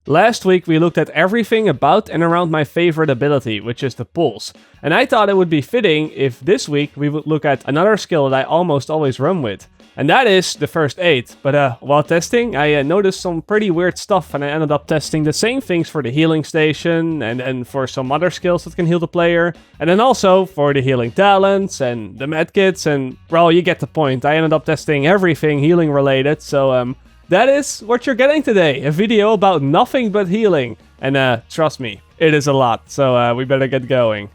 Last week we looked at everything about and around my favorite ability, which is the pulse. And I thought it would be fitting if this week we would look at another skill that I almost always run with. And that is the first aid. But while testing, I noticed some pretty weird stuff, and I ended up testing the same things for the healing station and for some other skills that can heal the player. And then also for the healing talents and the medkits, and well, you get the point. I ended up testing everything healing related, so that is what you're getting today. A video about nothing but healing. And trust me, it is a lot, so we better get going.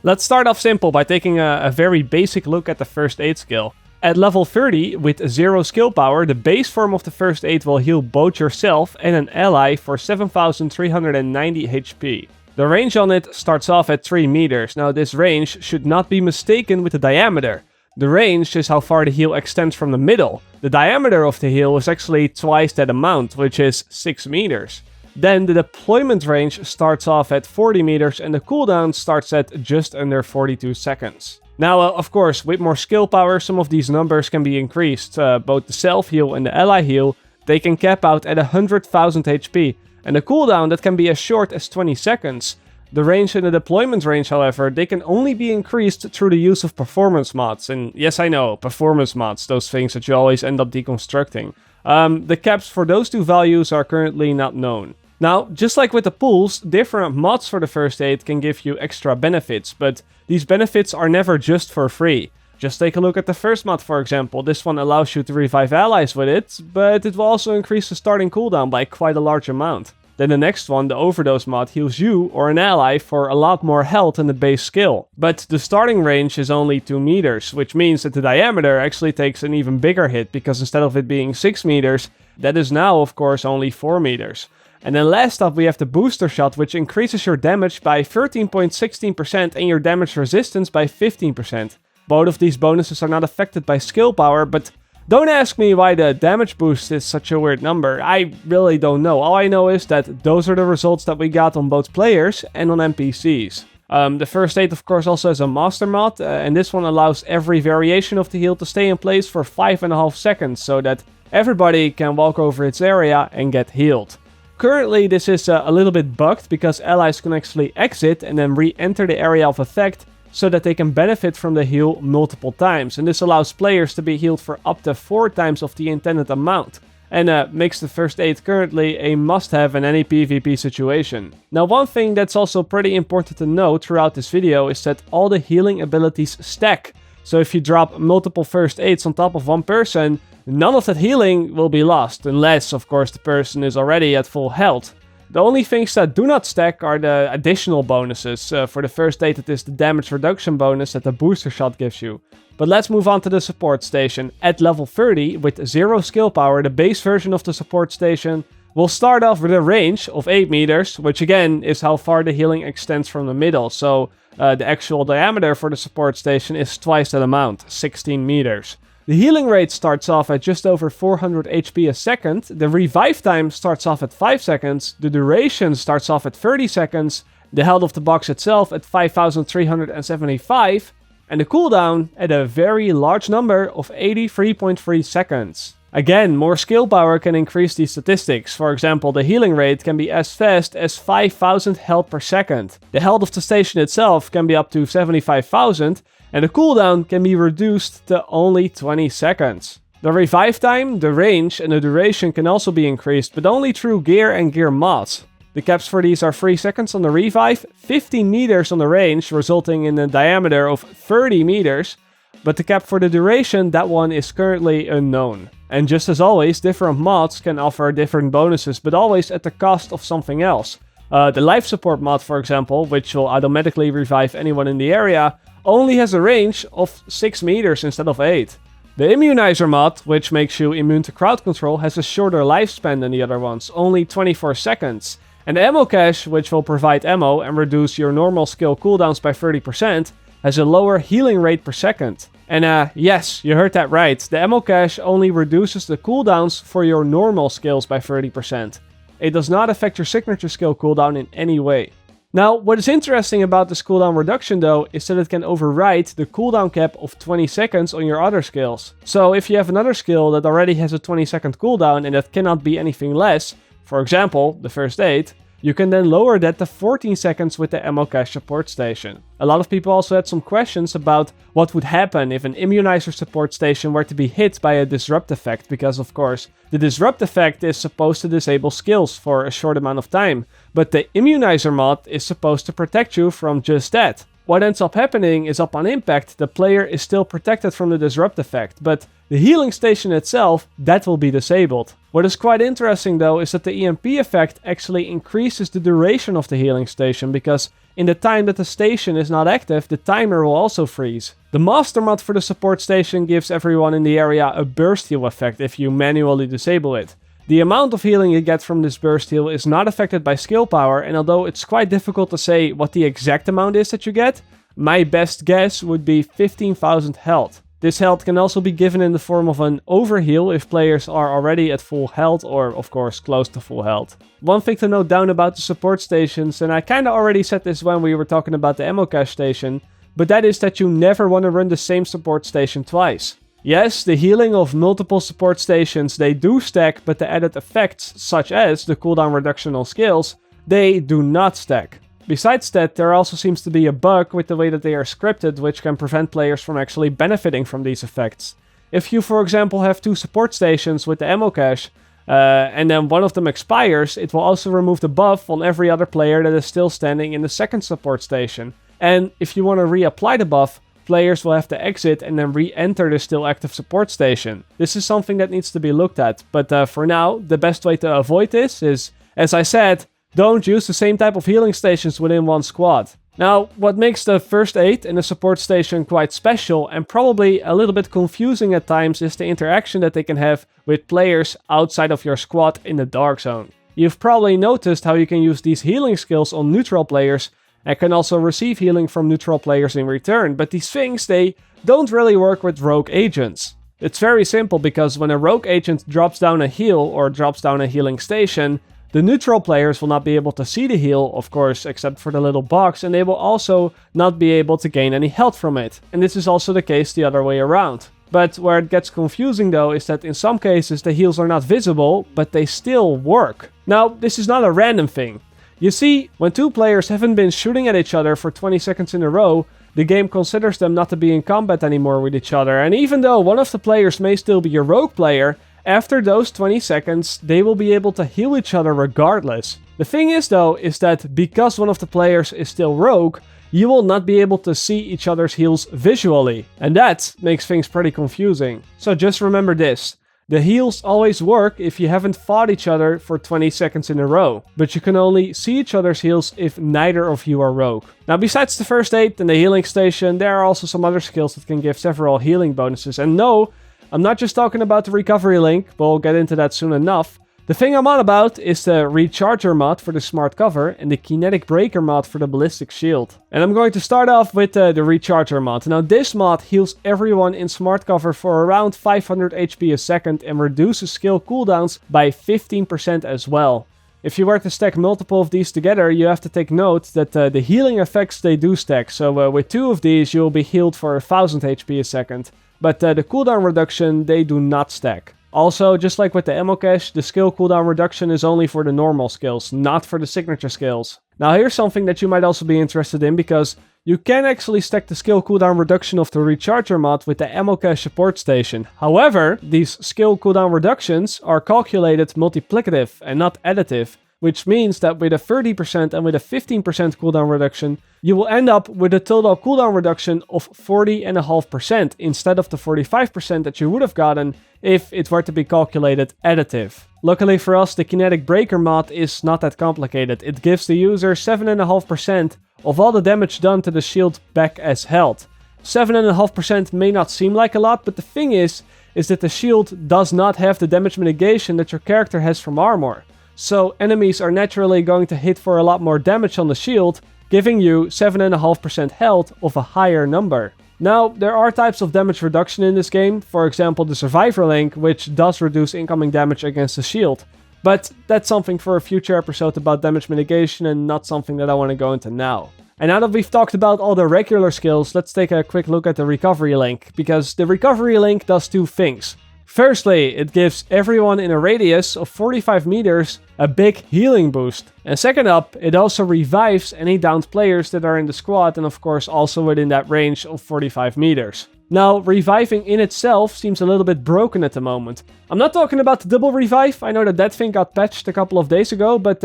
Let's start off simple by taking a very basic look at the first aid skill. At level 30, with 0 skill power, the base form of the first aid will heal both yourself and an ally for 7,390 HP. The range on it starts off at 3 meters. Now this range should not be mistaken with the diameter. The range is how far the heal extends from the middle. The diameter of the heal is actually twice that amount, which is 6 meters. Then the deployment range starts off at 40 meters and the cooldown starts at just under 42 seconds. Now, of course, with more skill power, some of these numbers can be increased. Both the self-heal and the ally heal, they can cap out at 100,000 HP. And the cooldown, that can be as short as 20 seconds. The range and the deployment range, however, they can only be increased through the use of performance mods. And yes, I know, performance mods, those things that you always end up deconstructing. The caps for those two values are currently not known. Now, just like with the pools, different mods for the first aid can give you extra benefits, but these benefits are never just for free. Just take a look at the first mod, for example. This one allows you to revive allies with it, but it will also increase the starting cooldown by quite a large amount. Then the next one, the Overdose Mod, heals you or an ally for a lot more health than the base skill. But the starting range is only 2 meters, which means that the diameter actually takes an even bigger hit, because instead of it being 6 meters, that is now, of course, only 4 meters. And then last up we have the booster shot, which increases your damage by 13.16% and your damage resistance by 15%. Both of these bonuses are not affected by skill power, but don't ask me why the damage boost is such a weird number. I really don't know. All I know is that those are the results that we got on both players and on NPCs. The first aid, of course, also has a master mod, and this one allows every variation of the heal to stay in place for 5.5 seconds, so that everybody can walk over its area and get healed. Currently, this is a little bit bugged because allies can actually exit and then re-enter the area of effect so that they can benefit from the heal multiple times. And this allows players to be healed for up to 4 times of the intended amount. And makes the first aid currently a must-have in any PvP situation. Now, one thing that's also pretty important to note throughout this video is that all the healing abilities stack. So if you drop multiple first aids on top of one person, none of that healing will be lost, unless, of course, the person is already at full health. The only things that do not stack are the additional bonuses. For the first aid, it is the damage reduction bonus that the booster shot gives you. But let's move on to the support station. At level 30, with 0 skill power, the base version of the support station will start off with a range of 8 meters, which again is how far the healing extends from the middle. So the actual diameter for the support station is twice that amount, 16 meters. The healing rate starts off at just over 400 HP a second, the revive time starts off at 5 seconds, the duration starts off at 30 seconds, the health of the box itself at 5,375, and the cooldown at a very large number of 83.3 seconds. Again, more skill power can increase these statistics. For example, the healing rate can be as fast as 5,000 health per second. The health of the station itself can be up to 75,000, and the cooldown can be reduced to only 20 seconds. The revive time, the range, and the duration can also be increased, but only through gear and gear mods. The caps for these are 3 seconds on the revive, 15 meters on the range, resulting in a diameter of 30 meters, but the cap for the duration, that one is currently unknown. And just as always, different mods can offer different bonuses, but always at the cost of something else. The life support mod, for example, which will automatically revive anyone in the area, only has a range of 6 meters instead of 8. The immunizer mod, which makes you immune to crowd control, has a shorter lifespan than the other ones, only 24 seconds. And the ammo cache, which will provide ammo and reduce your normal skill cooldowns by 30%, has a lower healing rate per second. And yes, you heard that right, the ammo cache only reduces the cooldowns for your normal skills by 30%. It does not affect your signature skill cooldown in any way. Now, what is interesting about this cooldown reduction though, is that it can override the cooldown cap of 20 seconds on your other skills. So if you have another skill that already has a 20 second cooldown and that cannot be anything less, for example, the first aid, you can then lower that to 14 seconds with the ammo cache support station. A lot of people also had some questions about what would happen if an immunizer support station were to be hit by a disrupt effect, because of course, the disrupt effect is supposed to disable skills for a short amount of time, but the immunizer mod is supposed to protect you from just that. What ends up happening is upon impact, the player is still protected from the disrupt effect, but the healing station itself, that will be disabled. What is quite interesting though is that the EMP effect actually increases the duration of the healing station, because in the time that the station is not active, the timer will also freeze. The master mod for the support station gives everyone in the area a burst heal effect if you manually disable it. The amount of healing you get from this burst heal is not affected by skill power, and although it's quite difficult to say what the exact amount is that you get, my best guess would be 15,000 health. This health can also be given in the form of an overheal if players are already at full health or of course close to full health. One thing to note down about the support stations, and I kinda already said this when we were talking about the ammo cache station, but that is that you never want to run the same support station twice. Yes, the healing of multiple support stations, they do stack, but the added effects, such as the cooldown reduction on skills, they do not stack. Besides that, there also seems to be a bug with the way that they are scripted, which can prevent players from actually benefiting from these effects. If you, for example, have 2 support stations with the ammo cache, and then one of them expires, it will also remove the buff on every other player that is still standing in the second support station. And if you want to reapply the buff, players will have to exit and then re-enter the still active support station. This is something that needs to be looked at, but for now, the best way to avoid this is, as I said, don't use the same type of healing stations within one squad. Now, what makes the first aid in the support station quite special and probably a little bit confusing at times is the interaction that they can have with players outside of your squad in the dark zone. You've probably noticed how you can use these healing skills on neutral players and can also receive healing from neutral players in return, but these things, they don't really work with rogue agents. It's very simple, because when a rogue agent drops down a heal or drops down a healing station, the neutral players will not be able to see the heal, of course, except for the little box, and they will also not be able to gain any health from it. And this is also the case the other way around. But where it gets confusing though is that in some cases the heals are not visible, but they still work. Now, this is not a random thing. You see, when 2 players haven't been shooting at each other for 20 seconds in a row, the game considers them not to be in combat anymore with each other, and even though one of the players may still be a rogue player, after those 20 seconds, they will be able to heal each other regardless. The thing is though, is that because one of the players is still rogue, you will not be able to see each other's heals visually, and that makes things pretty confusing. So just remember this. The heals always work if you haven't fought each other for 20 seconds in a row, but you can only see each other's heals if neither of you are rogue. Now, besides the first aid and the healing station, there are also some other skills that can give several healing bonuses. And no, I'm not just talking about the recovery link, we'll get into that soon enough. The thing I'm on about is the Recharger mod for the smart cover and the Kinetic Breaker mod for the ballistic shield. And I'm going to start off with the Recharger mod. Now, this mod heals everyone in smart cover for around 500 HP a second and reduces skill cooldowns by 15% as well. If you were to stack multiple of these together, you have to take note that the healing effects, they do stack. So with 2 of these, you'll be healed for 1000 HP a second. But the cooldown reduction, they do not stack. Also, just like with the ammo cache, the skill cooldown reduction is only for the normal skills, not for the signature skills. Now here's something that you might also be interested in, because you can actually stack the skill cooldown reduction of the Recharger mod with the ammo cache support station. However, these skill cooldown reductions are calculated multiplicative and not additive, which means that with a 30% and with a 15% cooldown reduction, you will end up with a total cooldown reduction of 40.5% instead of the 45% that you would have gotten if it were to be calculated additive. Luckily for us, the Kinetic Breaker mod is not that complicated. It gives the user 7.5% of all the damage done to the shield back as health. 7.5% may not seem like a lot, but the thing is that the shield does not have the damage mitigation that your character has from armor. So enemies are naturally going to hit for a lot more damage on the shield, giving you 7.5% health of a higher number. Now, there are types of damage reduction in this game, for example the Survivor Link, which does reduce incoming damage against the shield. But that's something for a future episode about damage mitigation and not something that I want to go into now. And now that we've talked about all the regular skills, let's take a quick look at the Recovery Link, because the Recovery Link does 2 things. Firstly, it gives everyone in a radius of 45 meters a big healing boost. And second up, it also revives any downed players that are in the squad and of course also within that range of 45 meters. Now, reviving in itself seems a little bit broken at the moment. I'm not talking about the double revive, I know that thing got patched a couple of days ago, but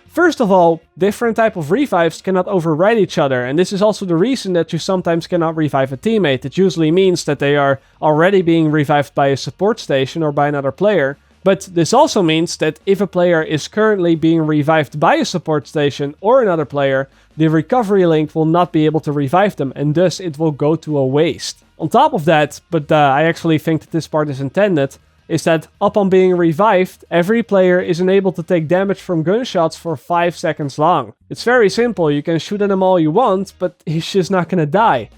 first of all, different type of revives cannot override each other, and this is also the reason that you sometimes cannot revive a teammate. It usually means that they are already being revived by a support station or by another player. But this also means that if a player is currently being revived by a support station or another player, the recovery link will not be able to revive them, and thus it will go to a waste. On top of that, but I actually think that this part is intended, is that upon being revived, every player is unable to take damage from gunshots for 5 seconds long. It's very simple, you can shoot at him all you want, but he's just not gonna die.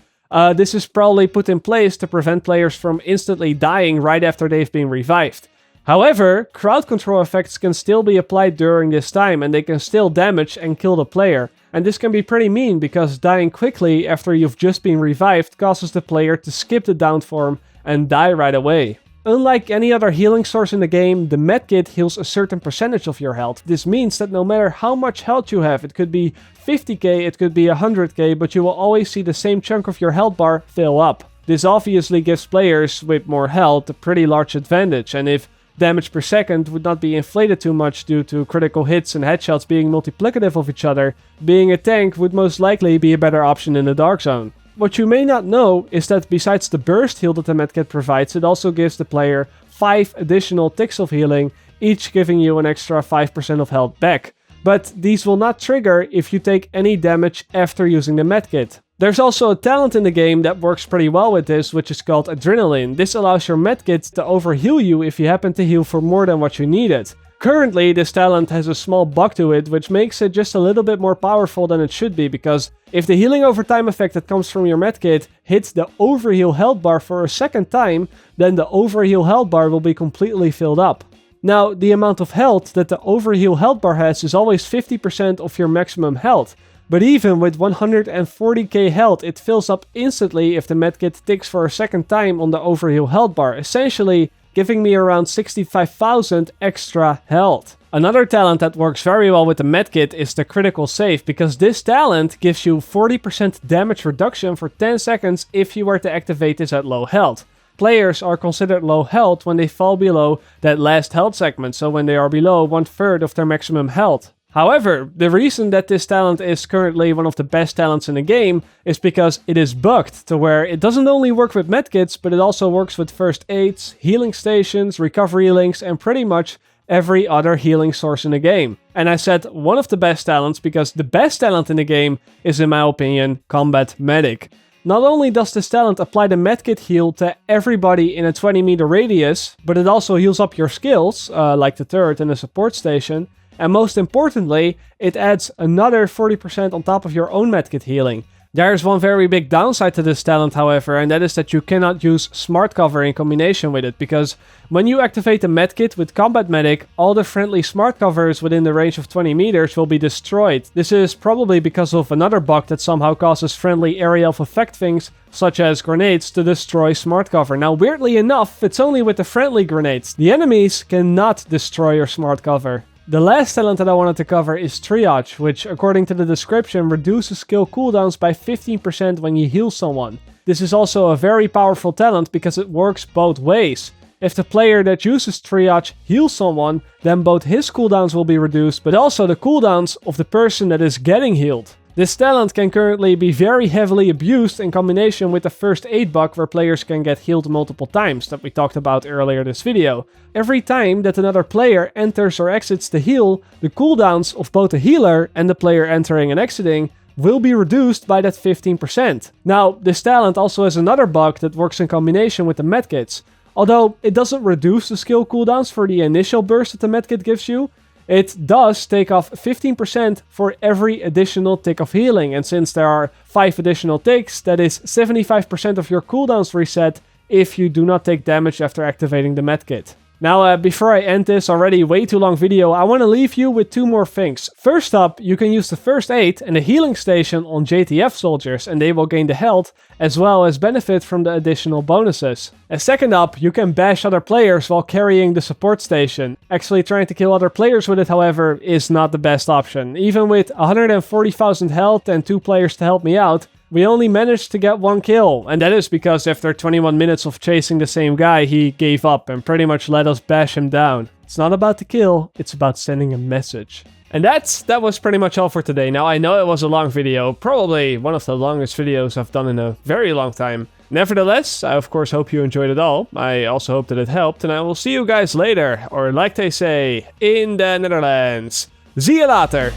This is probably put in place to prevent players from instantly dying right after they've been revived. However, crowd control effects can still be applied during this time and they can still damage and kill the player. And this can be pretty mean because dying quickly after you've just been revived causes the player to skip the down form and die right away. Unlike any other healing source in the game, the medkit heals a certain percentage of your health. This means that no matter how much health you have, it could be 50k, it could be 100k, but you will always see the same chunk of your health bar fill up. This obviously gives players with more health a pretty large advantage, and if damage per second would not be inflated too much due to critical hits and headshots being multiplicative of each other, being a tank would most likely be a better option in the Dark Zone. What you may not know is that besides the burst heal that the medkit provides, it also gives the player 5 additional ticks of healing, each giving you an extra 5% of health back. But these will not trigger if you take any damage after using the medkit. There's also a talent in the game that works pretty well with this, which is called Adrenaline. This allows your medkit to overheal you if you happen to heal for more than what you needed. Currently, this talent has a small bug to it, which makes it just a little bit more powerful than it should be, because if the healing over time effect that comes from your medkit hits the overheal health bar for a second time, then the overheal health bar will be completely filled up. Now, the amount of health that the overheal health bar has is always 50% of your maximum health. But even with 140k health, it fills up instantly if the medkit ticks for a second time on the overheal health bar, essentially giving me around 65,000 extra health. Another talent that works very well with the medkit is the critical save, because this talent gives you 40% damage reduction for 10 seconds if you were to activate this at low health. Players are considered low health when they fall below that last health segment, so when they are below 1/3 of their maximum health. However, the reason that this talent is currently one of the best talents in the game is because it is bugged to where it doesn't only work with medkits, but it also works with first aids, healing stations, recovery links, and pretty much every other healing source in the game. And I said one of the best talents because the best talent in the game is, in my opinion, Combat Medic. Not only does this talent apply the medkit heal to everybody in a 20 meter radius, but it also heals up your skills, like the turret and the support station. And most importantly, it adds another 40% on top of your own medkit healing. There's one very big downside to this talent, however, and that is that you cannot use smart cover in combination with it, because when you activate the medkit with Combat Medic, all the friendly smart covers within the range of 20 meters will be destroyed. This is probably because of another bug that somehow causes friendly area of effect things, such as grenades, to destroy smart cover. Now, weirdly enough, it's only with the friendly grenades. The enemies cannot destroy your smart cover. The last talent that I wanted to cover is Triage, which, according to the description, reduces skill cooldowns by 15% when you heal someone. This is also a very powerful talent because it works both ways. If the player that uses Triage heals someone, then both his cooldowns will be reduced, but also the cooldowns of the person that is getting healed. This talent can currently be very heavily abused in combination with the first aid bug where players can get healed multiple times that we talked about earlier this video. Every time that another player enters or exits the heal, the cooldowns of both the healer and the player entering and exiting will be reduced by that 15%. Now, this talent also has another bug that works in combination with the medkits. Although it doesn't reduce the skill cooldowns for the initial burst that the medkit gives you, it does take off 15% for every additional tick of healing, and since there are 5 additional ticks, that is 75% of your cooldowns reset if you do not take damage after activating the medkit. Now, before I end this already way too long video, I want to leave you with 2 more things. First up, you can use the first aid and the healing station on JTF soldiers and they will gain the health as well as benefit from the additional bonuses. And second up, you can bash other players while carrying the support station. Actually trying to kill other players with it, however, is not the best option. Even with 140,000 health and 2 players to help me out, we only managed to get 1 kill, and that is because after 21 minutes of chasing the same guy, he gave up and pretty much let us bash him down. It's not about the kill, it's about sending a message. And that was pretty much all for today. Now, I know it was a long video, probably one of the longest videos I've done in a very long time. Nevertheless, I of course hope you enjoyed it all. I also hope that it helped, and I will see you guys later, or like they say, in the Netherlands. Zie je later!